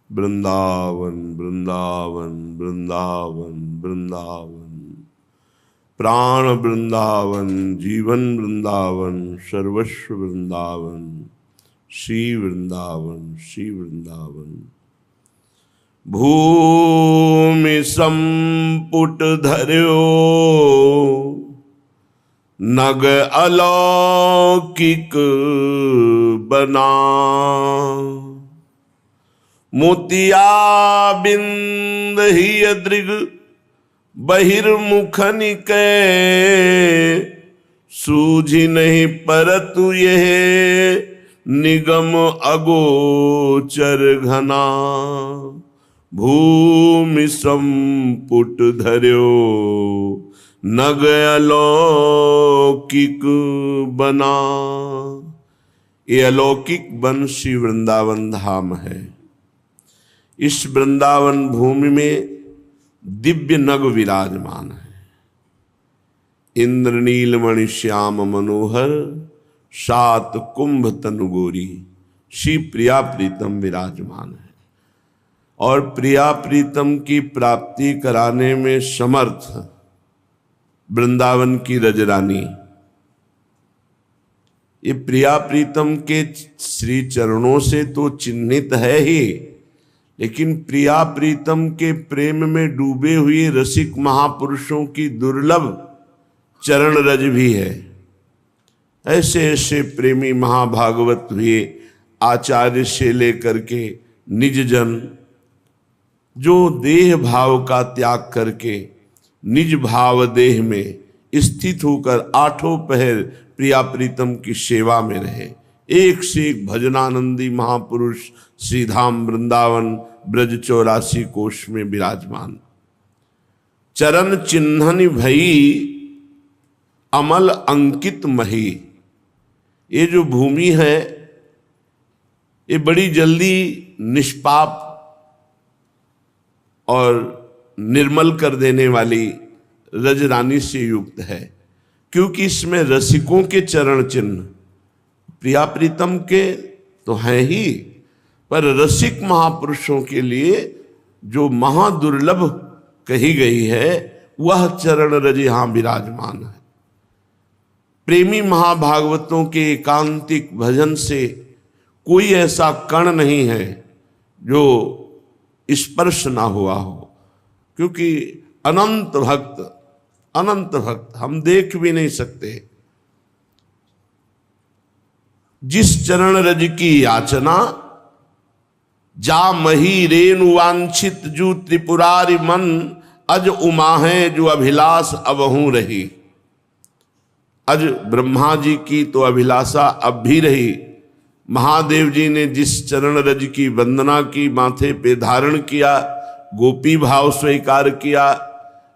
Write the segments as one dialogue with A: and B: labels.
A: वृंदावन वृंदावन वृंदावन वृंदावन, प्राण वृंदावन, जीवन वृंदावन, सर्वस्व वृंदावन, श्री वृंदावन श्री वृंदावन। भूमि संपुट धर्यो नग अलौकिक बना, मोतिया बिंद ही दृग बहिर्मुखनिकै, सूझी नहीं परतु यह निगम अगोचर घना। भूमि संपुट धर्यो नग अलौकिक बना। ये अलौकिक वन श्री वृंदावन धाम है। इस वृंदावन भूमि में दिव्य नग विराजमान है। इंद्र नीलमणि श्याम मनोहर, सात कुंभ तनुगोरी, श्री प्रिया प्रीतम विराजमान है। और प्रिया प्रीतम की प्राप्ति कराने में समर्थ वृंदावन की रजरानी, ये प्रिया प्रीतम के श्री चरणों से तो चिन्हित है ही, लेकिन प्रिया प्रीतम के प्रेम में डूबे हुए रसिक महापुरुषों की दुर्लभ चरण रज भी है। ऐसे ऐसे प्रेमी महाभागवत हुए आचार्य से लेकर के निज जन, जो देह भाव का त्याग करके निज भाव देह में स्थित होकर आठों पहर प्रिया प्रीतम की सेवा में रहे। एक से एक भजनानंदी महापुरुष श्रीधाम वृंदावन ब्रज 84 कोश में विराजमान। चरण चिन्हनि भई अमल अंकित मही। ये जो भूमि है ये बड़ी जल्दी निष्पाप और निर्मल कर देने वाली रजरानी से युक्त है, क्योंकि इसमें रसिकों के चरण चिन्ह प्रिया प्रीतम के तो हैं ही, पर रसिक महापुरुषों के लिए जो महादुर्लभ कही गई है वह चरण रज यहां विराजमान है। प्रेमी महाभागवतों के एकांतिक भजन से कोई ऐसा कण नहीं है जो स्पर्श ना हुआ हो, क्योंकि अनंत भक्त हम देख भी नहीं सकते। जिस चरण रज की याचना, जा मही रेणु वांछित जू त्रिपुरारि मन, अज उमा है जो अभिलाष अबहू रही। अज ब्रह्मा जी की तो अभिलाषा अब भी रही। महादेव जी ने जिस चरण रज की वंदना की, माथे पे धारण किया, गोपी भाव स्वीकार किया,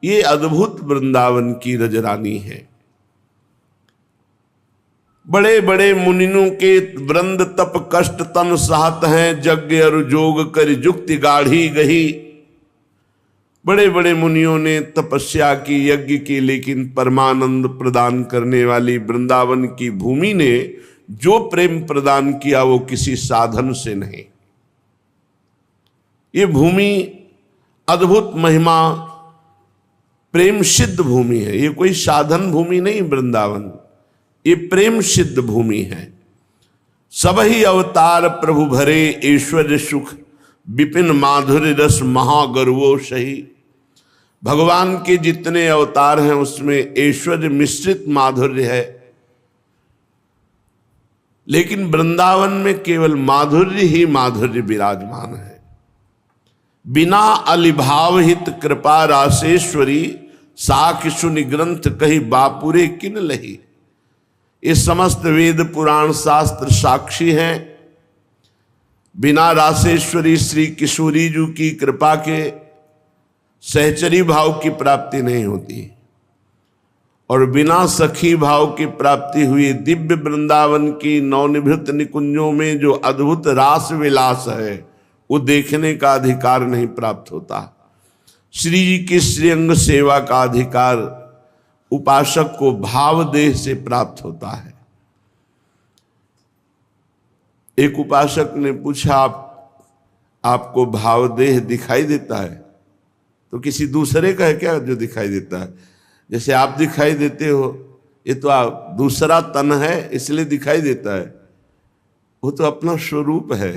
A: ये अद्भुत वृंदावन की रजरानी है। बड़े बड़े मुनियों के वृंद तप कष्ट तन सहत हैं, यज्ञ और जोग कर जुक्ति गाढ़ी गही। बड़े बड़े मुनियों ने तपस्या की, यज्ञ की, लेकिन परमानंद प्रदान करने वाली वृंदावन की भूमि ने जो प्रेम प्रदान किया वो किसी साधन से नहीं। ये भूमि अद्भुत महिमा प्रेम सिद्ध भूमि है। ये कोई साधन भूमि नहीं वृंदावन, ये प्रेम सिद्ध भूमि है। सबही अवतार प्रभु भरे, ऐश्वर्य सुख विपिन माधुर्य रस महागर्वो सही। भगवान के जितने अवतार हैं उसमें ऐश्वर्य मिश्रित माधुर्य है, लेकिन वृंदावन में केवल माधुर्य ही माधुर्य विराजमान है। बिना अलिभाव हित कृपा रासेश्वरी, साखि सुनि ग्रंथ कही बापुरे किन लही। ये समस्त वेद पुराण शास्त्र साक्षी हैं। बिना रासेश्वरी श्री किशोरी जी की कृपा के सहचरी भाव की प्राप्ति नहीं होती, और बिना सखी भाव की प्राप्ति हुई दिव्य वृंदावन की नवनिभृत निकुंजों में जो अद्भुत रास विलास है वो देखने का अधिकार नहीं प्राप्त होता। श्री जी की श्रीअंग सेवा का अधिकार उपासक को भाव देह से प्राप्त होता है। एक उपासक ने पूछा, आपको भाव देह दिखाई देता है तो किसी दूसरे का है क्या जो दिखाई देता है? जैसे आप दिखाई देते हो, ये तो आप दूसरा तन है इसलिए दिखाई देता है, वो तो अपना स्वरूप है।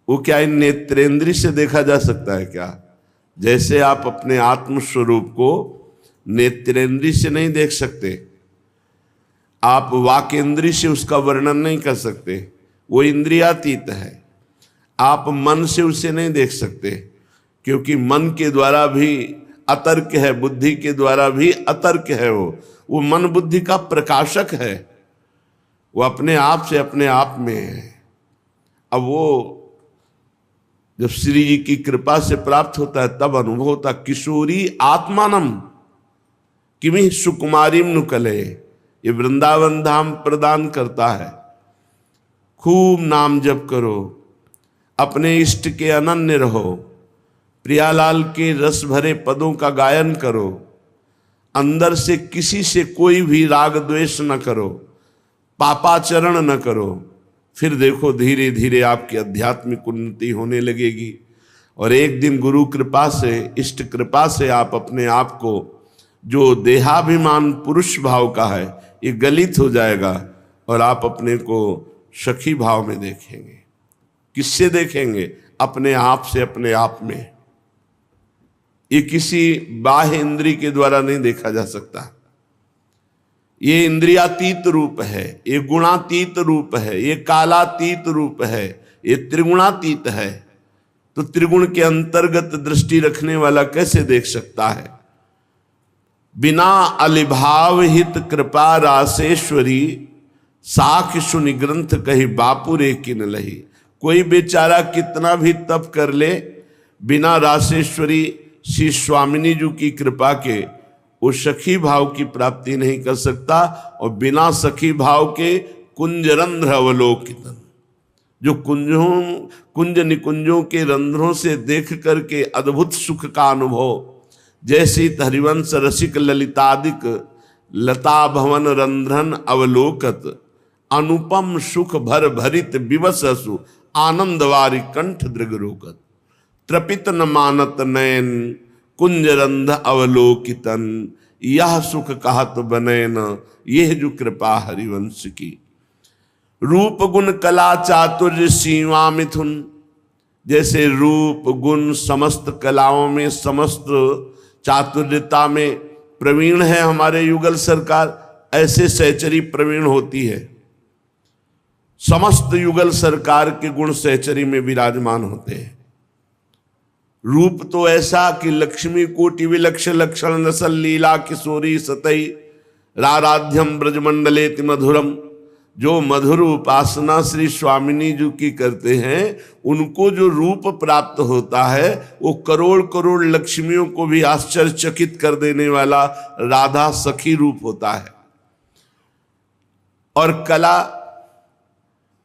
A: वो क्या इन नेत्रेंद्रिय से देखा जा सकता है क्या? जैसे आप अपने आत्म स्वरूप को नेत्रेंद्रिय से नहीं देख सकते, आप वाकेंद्रिय से उसका वर्णन नहीं कर सकते, वो इंद्रियातीत है। आप मन से उसे नहीं देख सकते क्योंकि मन के द्वारा भी अतर्क है, बुद्धि के द्वारा भी अतर्क है। वो मन बुद्धि का प्रकाशक है, वो अपने आप से अपने आप में है। अब वो जब श्री जी की कृपा से प्राप्त होता है तब अनुभव होता, किशोरी आत्मानम किमि सुकुमारीम नुकले, ये वृंदावन धाम प्रदान करता है। खूब नाम जप करो, अपने इष्ट के अनन्य रहो, प्रियालाल के रस भरे पदों का गायन करो, अंदर से किसी से कोई भी राग द्वेष न करो, पापाचरण न करो, फिर देखो धीरे धीरे आपकी आध्यात्मिक उन्नति होने लगेगी। और एक दिन गुरु कृपा से, इष्ट कृपा से आप अपने आप को जो देहाभिमान पुरुष भाव का है ये गलित हो जाएगा और आप अपने को सखी भाव में देखेंगे। किससे देखेंगे? अपने आप से अपने आप में। ये किसी बाह्य इंद्रिय के द्वारा नहीं देखा जा सकता। ये इंद्रियातीत रूप है, ये गुणातीत रूप है, ये कालातीत रूप है, ये त्रिगुणातीत है। तो त्रिगुण के अंतर्गत दृष्टि रखने वाला कैसे देख सकता है? बिना अलिभाव हित कृपा रासेश्वरी, साख सुनि ग्रंथ कही बापू रे किन लही। कोई बेचारा कितना भी तप कर ले, बिना रासेश्वरी श्री स्वामिनी जी की कृपा के वो सखी भाव की प्राप्ति नहीं कर सकता। और बिना सखी भाव के कुंजरंध्र अवलोकितन, जो कुंज निकुंजों के रंध्रों से देख करके अद्भुत सुख का अनुभव, जैसी हरिवंश रसिक ललितादिक लता भवन रंध्रन अवलोकत, अनुपम सुख भर भरित विवससु आनंदवारी कंठ दृग रोकत, त्रपित न मानत नयन कुंजरंध अवलोकितन, यह सुख कहत बनैन यह जो कृपा हरिवंश की। रूप गुण कला चातुर्य सीमा मिथुन, जैसे रूप गुण समस्त कलाओं में, समस्त चातुर्यता में प्रवीण है हमारे युगल सरकार, ऐसे सहचरी प्रवीण होती है। समस्त युगल सरकार के गुण सहचरी में विराजमान होते हैं। रूप तो ऐसा कि लक्ष्मी कोटि विलक्ष लक्षण नसल लीला किशोरी सतई राराध्यम ब्रजमंडलेति मधुरम। जो मधुर उपासना श्री स्वामिनी जी की करते हैं उनको जो रूप प्राप्त होता है वो करोड़ करोड़ लक्ष्मियों को भी आश्चर्यचकित कर देने वाला राधा सखी रूप होता है। और कला,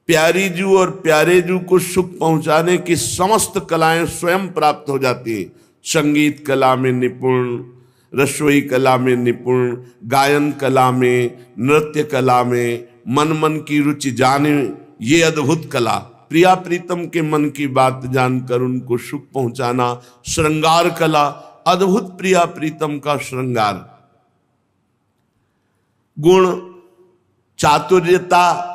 A: प्यारी जू और प्यारे जू को सुख पहुंचाने की समस्त कलाएं स्वयं प्राप्त हो जाती हैं। संगीत कला में निपुण, रसोई कला में निपुण, गायन कला में, नृत्य कला में, मन की रुचि जाने, ये अद्भुत कला। प्रिया प्रीतम के मन की बात जानकर उनको सुख पहुंचाना, श्रृंगार कला, अद्भुत प्रिया प्रीतम का श्रृंगार। गुण, चातुर्यता,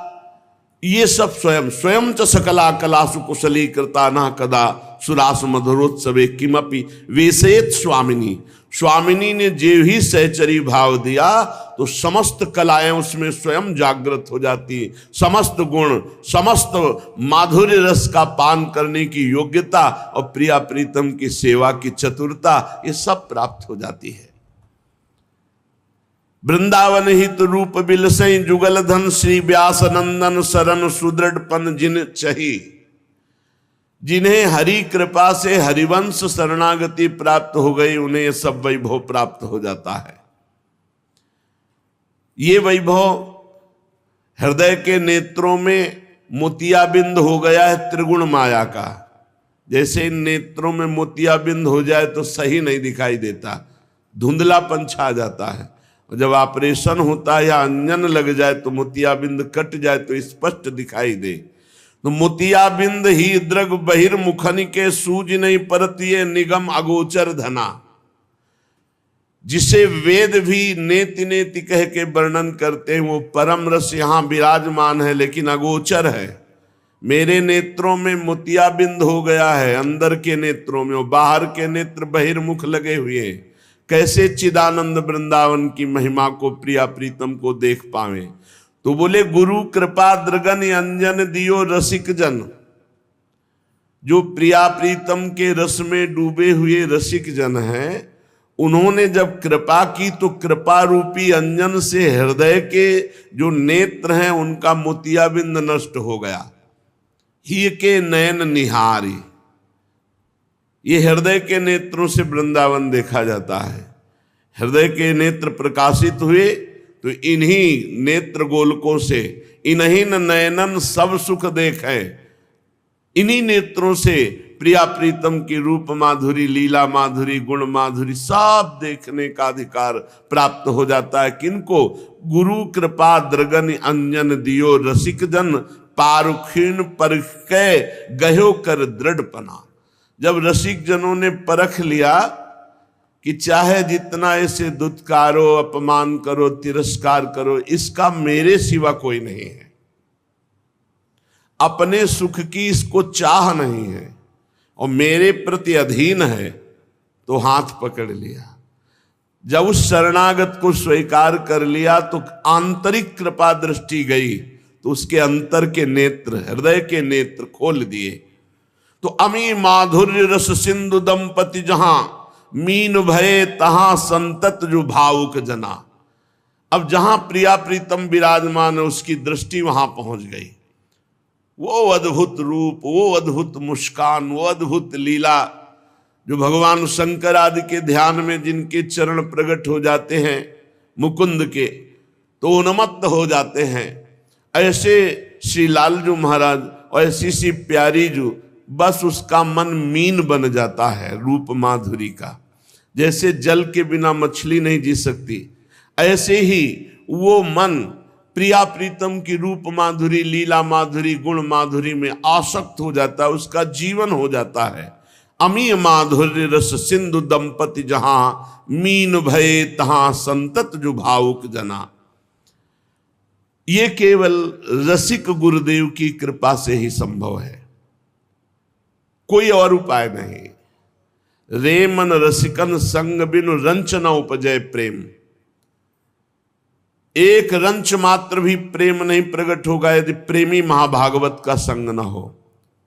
A: ये सब स्वयं च सकला कलासु कुशली कृता न कदा सुरास मधुरोत्सवे किमपि वेसेत स्वामिनी। स्वामिनी ने जो ही सहचरी भाव दिया तो समस्त कलाएं उसमें स्वयं जागृत हो जाती, समस्त गुण, समस्त माधुर्य रस का पान करने की योग्यता और प्रिया प्रीतम की सेवा की चतुरता, ये सब प्राप्त हो जाती है। वृंदावन हित रूप बिलसई जुगल धन श्री व्यास नंदन शरण सुदृढ़पन जिन चही। जिन्हें हरि कृपा से हरिवंश शरणागति प्राप्त हो गई उन्हें सब वैभव प्राप्त हो जाता है। ये वैभव हृदय के नेत्रों में मोतियाबिंद हो गया है त्रिगुण माया का। जैसे इन नेत्रों में मोतियाबिंद हो जाए तो सही नहीं दिखाई देता, धुंधलापन छा जाता है। जब ऑपरेशन होता है या अंजन लग जाए तो मोतियाबिंद कट जाए तो स्पष्ट दिखाई दे। तो मोतिया बिंद ही द्रग बहिर्मुखन के सूझ नहीं परत ये निगम अगोचर धना। जिसे वेद भी नेति नेति कह के वर्णन करते हैं वो परम रस यहां विराजमान है, लेकिन अगोचर है। मेरे नेत्रों में मोतिया बिंद हो गया है, अंदर के नेत्रों में, बाहर के नेत्र बहिर्मुख लगे हुए हैं। कैसे चिदानंद वृंदावन की महिमा को, प्रिया प्रीतम को देख पावे? तो बोले गुरु कृपा दृगन अंजन दियो रसिक जन। जो प्रिया प्रीतम के रस में डूबे हुए रसिक जन हैं, उन्होंने जब कृपा की तो कृपा रूपी अंजन से हृदय के जो नेत्र हैं उनका मोतियाबिंद नष्ट हो गया। ही के नयन निहारी, ये हृदय के नेत्रों से वृंदावन देखा जाता है। हृदय के नेत्र प्रकाशित हुए तो इन्हीं नेत्र गोलकों से, इन्हीं नयनन सब सुख देखे, इन्हीं नेत्रों से प्रिया प्रीतम की रूप माधुरी, लीला माधुरी, गुण माधुरी सब देखने का अधिकार प्राप्त हो जाता है। किनको? गुरु कृपा दृगन अंजन दियो रसिक जन पारुखीन परख के गयो कर दृढ़पना। जब रसिक जनों ने परख लिया कि चाहे जितना इसे दुत्कारो, अपमान करो, तिरस्कार करो, इसका मेरे सिवा कोई नहीं है, अपने सुख की इसको चाह नहीं है और मेरे प्रति अधीन है, तो हाथ पकड़ लिया। जब उस शरणागत को स्वीकार कर लिया तो आंतरिक कृपा दृष्टि गई, तो उसके अंतर के नेत्र, हृदय के नेत्र खोल दिए। तो अमी माधुर्य रस सिंधु दंपति जहां मीन भये तहां संतत जो भावुक जना। अब जहां प्रिया प्रीतम विराजमान है उसकी दृष्टि वहां पहुंच गई। वो अद्भुत रूप, वो अद्भुत मुस्कान, वो अद्भुत लीला जो भगवान शंकर आदि के ध्यान में जिनके चरण प्रकट हो जाते हैं मुकुंद के, तो उन्मत्त हो जाते हैं। ऐसे श्री लालजू महाराज और ऐसी सी प्यारी जो, बस उसका मन मीन बन जाता है रूप माधुरी का। जैसे जल के बिना मछली नहीं जी सकती, ऐसे ही वो मन प्रिया प्रीतम की रूप माधुरी, लीला माधुरी, गुण माधुरी में आसक्त हो जाता है, उसका जीवन हो जाता है। अमी माधुर्य रस सिंधु दंपति जहां मीन भये तहां संतत जो भावुक जना। ये केवल रसिक गुरुदेव की कृपा से ही संभव है, कोई और उपाय नहीं। रे मन रसिकन संग बिनु रंच न उपजय प्रेम। एक रंच मात्र भी प्रेम नहीं प्रकट होगा यदि प्रेमी महाभागवत का संग न हो।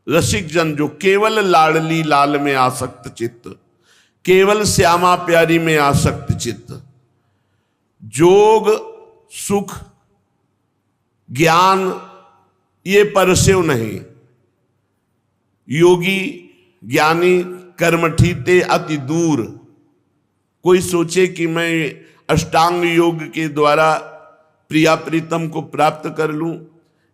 A: रसिक जन जो केवल लाडली लाल में आसक्त चित्त, केवल श्यामा प्यारी में आसक्त चित्त, जोग सुख ज्ञान ये परसेव नहीं। योगी ज्ञानी कर्मठीते अति दूर। कोई सोचे कि मैं अष्टांग योग के द्वारा प्रिया प्रीतम को प्राप्त कर लूं,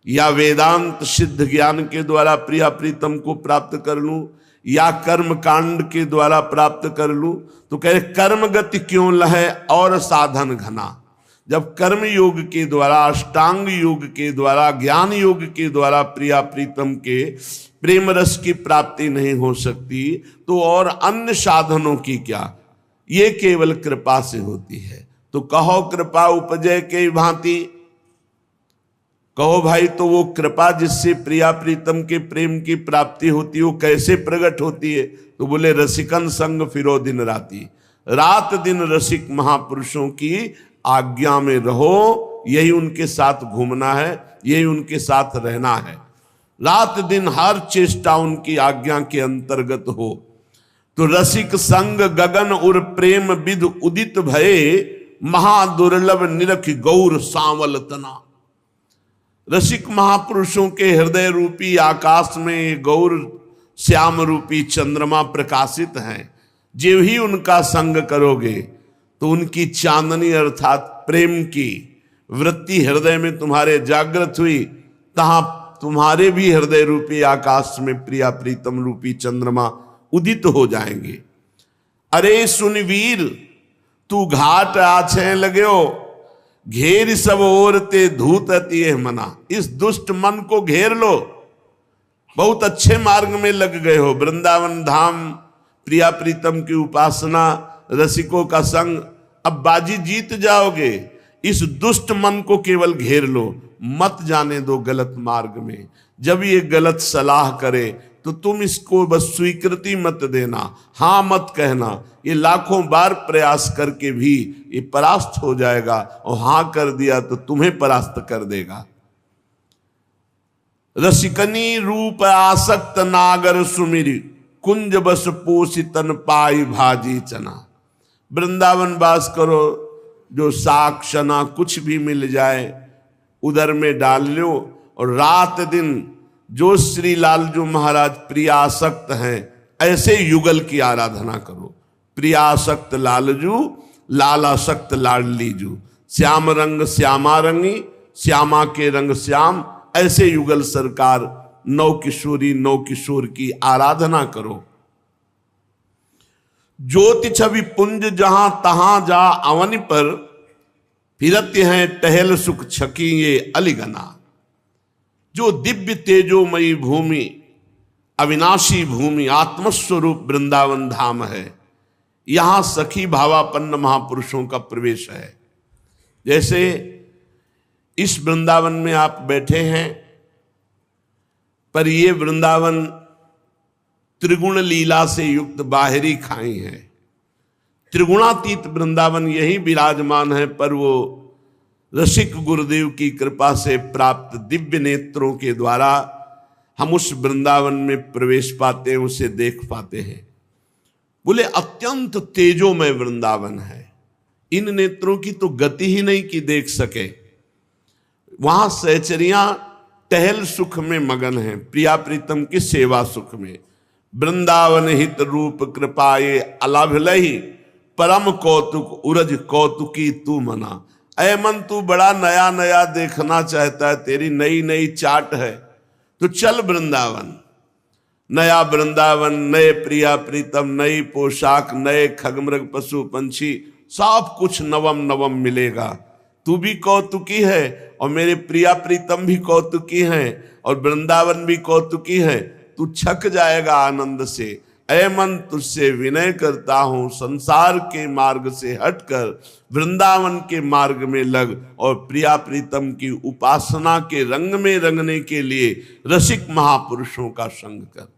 A: या वेदांत सिद्ध ज्ञान के द्वारा प्रिया प्रीतम को प्राप्त कर लूं, या कर्म कांड के द्वारा प्राप्त कर लूं, तो कहे कर्म गति क्यों लहे और साधन घना। जब कर्म योग के द्वारा, अष्टांग योग के द्वारा, ज्ञान योग के द्वारा प्रिया प्रीतम के प्रेम रस की प्राप्ति नहीं हो सकती, तो और अन्य साधनों की क्या, ये केवल कृपा से होती है। तो कहो कृपा उपजय के भांति, कहो भाई तो वो कृपा जिससे प्रिया प्रीतम के प्रेम की प्राप्ति होती है वो कैसे प्रकट होती है? तो बोले रसिकन संग फिरो दिन राती। रात दिन रसिक महापुरुषों की आज्ञा में रहो, यही उनके साथ घूमना है, यही उनके साथ रहना है। रात दिन हर चेष्टा उनकी आज्ञा के अंतर्गत हो। तो रसिक संग गगन उर प्रेम विद उदित भये महादुर्लभ निरख गौर सांवल तना। रसिक महापुरुषों के हृदय रूपी आकाश में गौर श्याम रूपी चंद्रमा प्रकाशित हैं। जो ही उनका संग करोगे तो उनकी चांदनी अर्थात प्रेम की वृत्ति हृदय में तुम्हारे जागृत हुई, तहां तुम्हारे भी हृदय रूपी आकाश में प्रिया प्रीतम रूपी चंद्रमा उदित हो जाएंगे। अरे सुन वीर तू घाट आछे लगयो, घेर सब ओर ते धूत अति मना। इस दुष्ट मन को घेर लो, बहुत अच्छे मार्ग में लग गए हो। वृंदावन धाम, प्रिया प्रीतम की उपासना, रसिकों का संग, अब बाजी जीत जाओगे। इस दुष्ट मन को केवल घेर लो, मत जाने दो गलत मार्ग में। जब ये गलत सलाह करे तो तुम इसको बस स्वीकृति मत देना, हाँ मत कहना। ये लाखों बार प्रयास करके भी ये परास्त हो जाएगा, और हाँ कर दिया तो तुम्हें परास्त कर देगा। रसिकनी रूप आसक्त नागर सुमिरी, कुंज बस पोषितन पाई भाजी चना। वृंदावन वास करो, जो साग चना कुछ भी मिल जाए उधर में डाल लो, और रात दिन जो श्री लालजू महाराज प्रियासक्त हैं ऐसे युगल की आराधना करो। प्रियासक्त लालजू, लालासक्त लाडलीजू, श्याम रंग श्यामा रंगी, श्यामा के रंग श्याम, ऐसे युगल सरकार नौ किशोरी नौ किशोर की आराधना करो। ज्योति छवि पुंज जहां तहां जा अवन पर, फिरत हैं टहल सुख छकी ये अलिगना। जो दिव्य तेजोमयी भूमि, अविनाशी भूमि, आत्मस्वरूप वृंदावन धाम है, यहां सखी भावापन्न महापुरुषों का प्रवेश है। जैसे इस वृंदावन में आप बैठे हैं, पर ये वृंदावन त्रिगुण लीला से युक्त बाहरी खाई है। त्रिगुणातीत वृंदावन यही विराजमान है, पर वो रसिक गुरुदेव की कृपा से प्राप्त दिव्य नेत्रों के द्वारा हम उस वृंदावन में प्रवेश पाते हैं, उसे देख पाते हैं। बोले अत्यंत तेजोमय वृंदावन है, इन नेत्रों की तो गति ही नहीं कि देख सके। वहां सहचरियां टहल सुख में मगन हैं, प्रिया प्रीतम की सेवा सुख में। वृंदावन हित रूप कृपाए अलाभलहि, परम कौतुक उरज कौतुकी तू मना। ऐ मन, तू बड़ा नया नया देखना चाहता है, तेरी नई नई चाट है, तो चल वृंदावन। नया वृंदावन, नए प्रिया प्रीतम, नई पोशाक, नए खगमृग पशु पंछी, सब कुछ नवम नवम मिलेगा। तू भी कौतुकी है और मेरे प्रिया प्रीतम भी कौतुकी हैं, और वृंदावन भी कौतुकी है। तू छक जाएगा आनंद से। ऐ मन, तुझसे विनय करता हूं, संसार के मार्ग से हटकर वृंदावन के मार्ग में लग, और प्रिया प्रीतम की उपासना के रंग में रंगने के लिए रसिक महापुरुषों का संग कर।